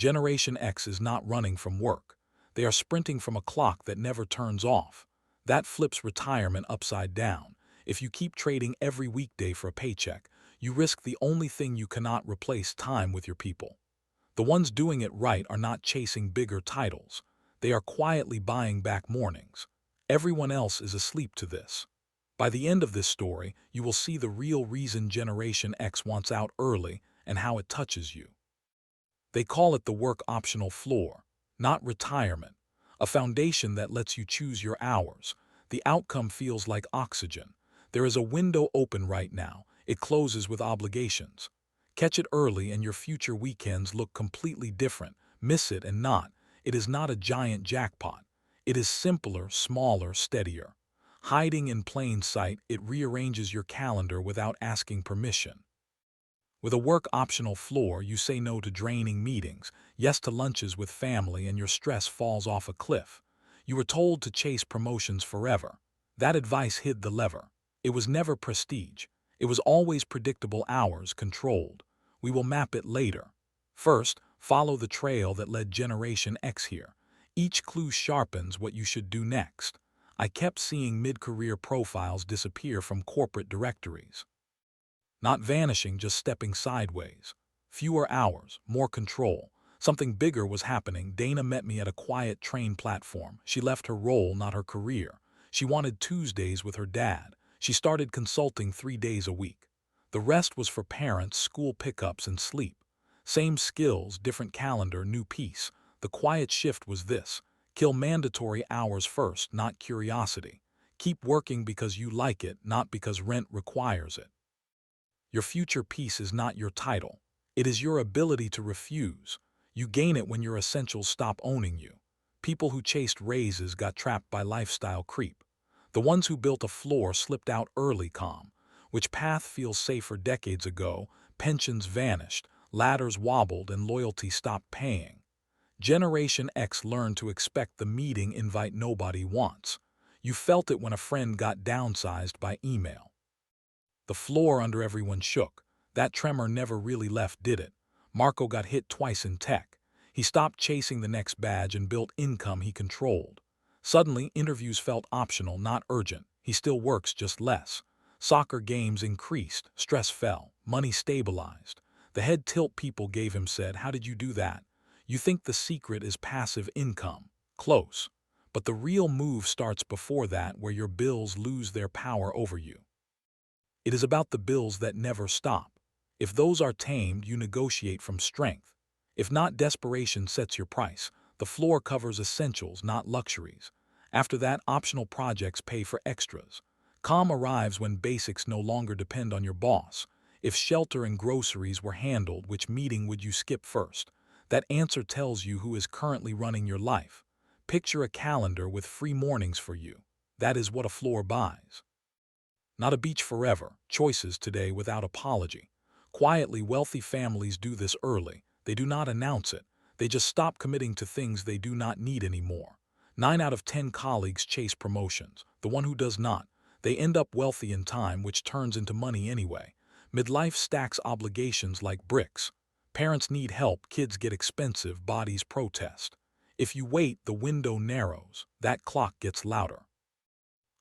Generation X is not running from work. They are sprinting from a clock that never turns off. That flips retirement upside down. If you keep trading every weekday for a paycheck, you risk the only thing you cannot replace: time with your people. The ones doing it right are not chasing bigger titles. They are quietly buying back mornings. Everyone else is asleep to this. By the end of this story, you will see the real reason Generation X wants out early and how it touches you. They call it the work-optional floor, not retirement, a foundation that lets you choose your hours. The outcome feels like oxygen. There is a window open right now. It closes with obligations. Catch it early and your future weekends look completely different. Miss it and not. It is not a giant jackpot. It is simpler, smaller, steadier. Hiding in plain sight, it rearranges your calendar without asking permission. With a work-optional floor, you say no to draining meetings, yes to lunches with family, and your stress falls off a cliff. You were told to chase promotions forever. That advice hid the lever. It was never prestige. It was always predictable hours, controlled. We will map it later. First, follow the trail that led Generation X here. Each clue sharpens what you should do next. I kept seeing mid-career profiles disappear from corporate directories. Not vanishing, just stepping sideways. Fewer hours, more control. Something bigger was happening. Dana met me at a quiet train platform. She left her role, not her career. She wanted Tuesdays with her dad. She started consulting 3 days a week. The rest was for parents, school pickups, and sleep. Same skills, different calendar, new peace. The quiet shift was this: kill mandatory hours first, not curiosity. Keep working because you like it, not because rent requires it. Your future peace is not your title. It is your ability to refuse. You gain it when your essentials stop owning you. People who chased raises got trapped by lifestyle creep. The ones who built a floor slipped out early. Calm. Which path feels safer? Decades ago, pensions vanished, ladders wobbled, and loyalty stopped paying. Generation X learned to expect the meeting invite nobody wants. You felt it when a friend got downsized by email. The floor under everyone shook. That tremor never really left, did it? Marco got hit twice in tech. He stopped chasing the next badge and built income he controlled. Suddenly, interviews felt optional, not urgent. He still works, just less. Soccer games increased, stress fell, money stabilized. The head tilt people gave him said, "How did you do that?" You think the secret is passive income. Close. But the real move starts before that, where your bills lose their power over you. It is about the bills that never stop. If those are tamed, you negotiate from strength. If not, desperation sets your price. The floor covers essentials, not luxuries. After that, optional projects pay for extras. Calm arrives when basics no longer depend on your boss. If shelter and groceries were handled, which meeting would you skip first? That answer tells you who is currently running your life. Picture a calendar with free mornings for you. That is what a floor buys. Not a beach forever, choices today without apology. Quietly, wealthy families do this early. They do not announce it. They just stop committing to things they do not need anymore. 9 out of 10 colleagues chase promotions. The one who does not, they end up wealthy in time, which turns into money anyway. Midlife stacks obligations like bricks. Parents need help, kids get expensive, bodies protest. If you wait, the window narrows. That clock gets louder.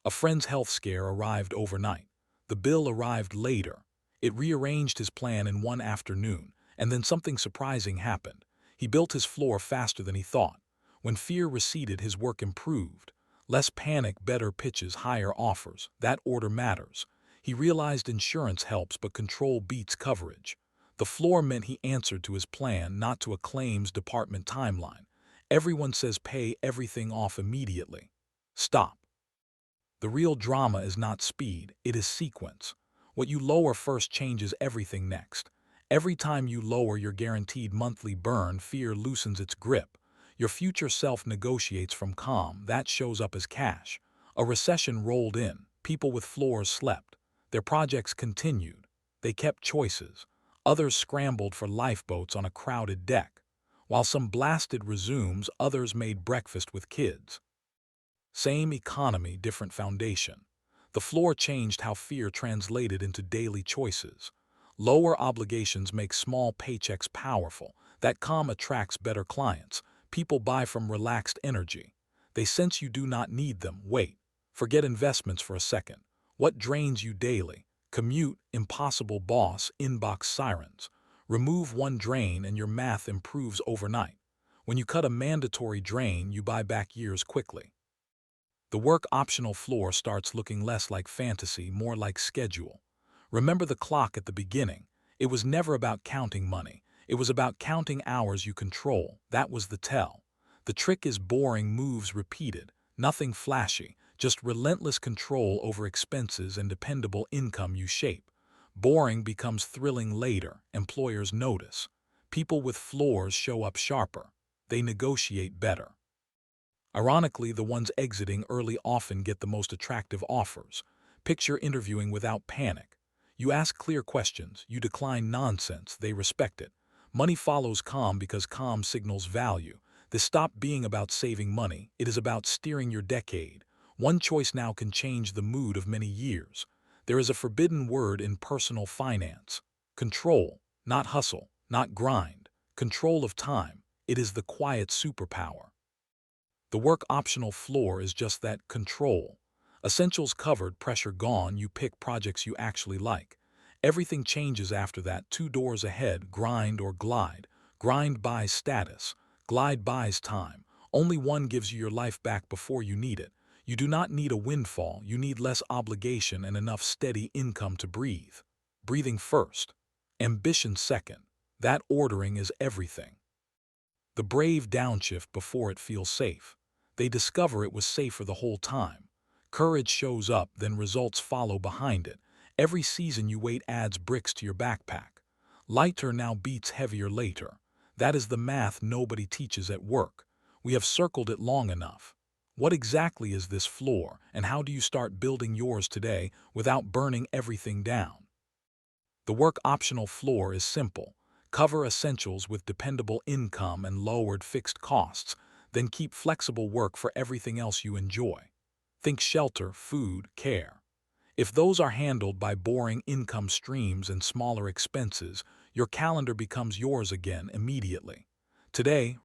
A friend's health scare arrived overnight. The bill arrived later. It rearranged his plan in one afternoon, and then something surprising happened. He built his floor faster than he thought. When fear receded, his work improved. Less panic, better pitches, higher offers. That order matters. He realized insurance helps, but control beats coverage. The floor meant he answered to his plan, not to a claims department timeline. Everyone says pay everything off immediately. Stop. The real drama is not speed, it is sequence. What you lower first changes everything next. Every time you lower your guaranteed monthly burn, fear loosens its grip. Your future self negotiates from calm. That shows up as cash. A recession rolled in. People with floors slept. Their projects continued. They kept choices. Others scrambled for lifeboats on a crowded deck. While some blasted resumes, others made breakfast with kids. Same economy, different foundation. The floor changed how fear translated into daily choices. Lower obligations make small paychecks powerful. That calm attracts better clients. People buy from relaxed energy. They sense you do not need them. Wait. Forget investments for a second. What drains you daily? Commute, impossible boss, inbox sirens. Remove one drain and your math improves overnight. When you cut a mandatory drain, you buy back years quickly. The work optional floor starts looking less like fantasy, more like schedule. Remember the clock at the beginning. It was never about counting money. It was about counting hours you control. That was the tell. The trick is boring moves repeated, nothing flashy, just relentless control over expenses and dependable income you shape. Boring becomes thrilling later. Employers notice. People with floors show up sharper. They negotiate better. Ironically, the ones exiting early often get the most attractive offers. Picture interviewing without panic. You ask clear questions, you decline nonsense, they respect it. Money follows calm because calm signals value. This stopped being about saving money, it is about steering your decade. One choice now can change the mood of many years. There is a forbidden word in personal finance. Control, not hustle, not grind. Control of time. It is the quiet superpower. The work optional floor is just that, control. Essentials covered, pressure gone, you pick projects you actually like. Everything changes after that, 2 doors ahead, grind or glide. Grind buys status, glide buys time. Only one gives you your life back before you need it. You do not need a windfall, you need less obligation and enough steady income to breathe. Breathing first, ambition second. That ordering is everything. The brave downshift before it feels safe. They discover it was safer the whole time. Courage shows up, then results follow behind it. Every season you wait adds bricks to your backpack. Lighter now beats heavier later. That is the math nobody teaches at work. We have circled it long enough. What exactly is this floor, and how do you start building yours today without burning everything down? The work optional floor is simple. Cover essentials with dependable income and lowered fixed costs, then keep flexible work for everything else you enjoy. Think shelter, food, care. If those are handled by boring income streams and smaller expenses, your calendar becomes yours again immediately. Today,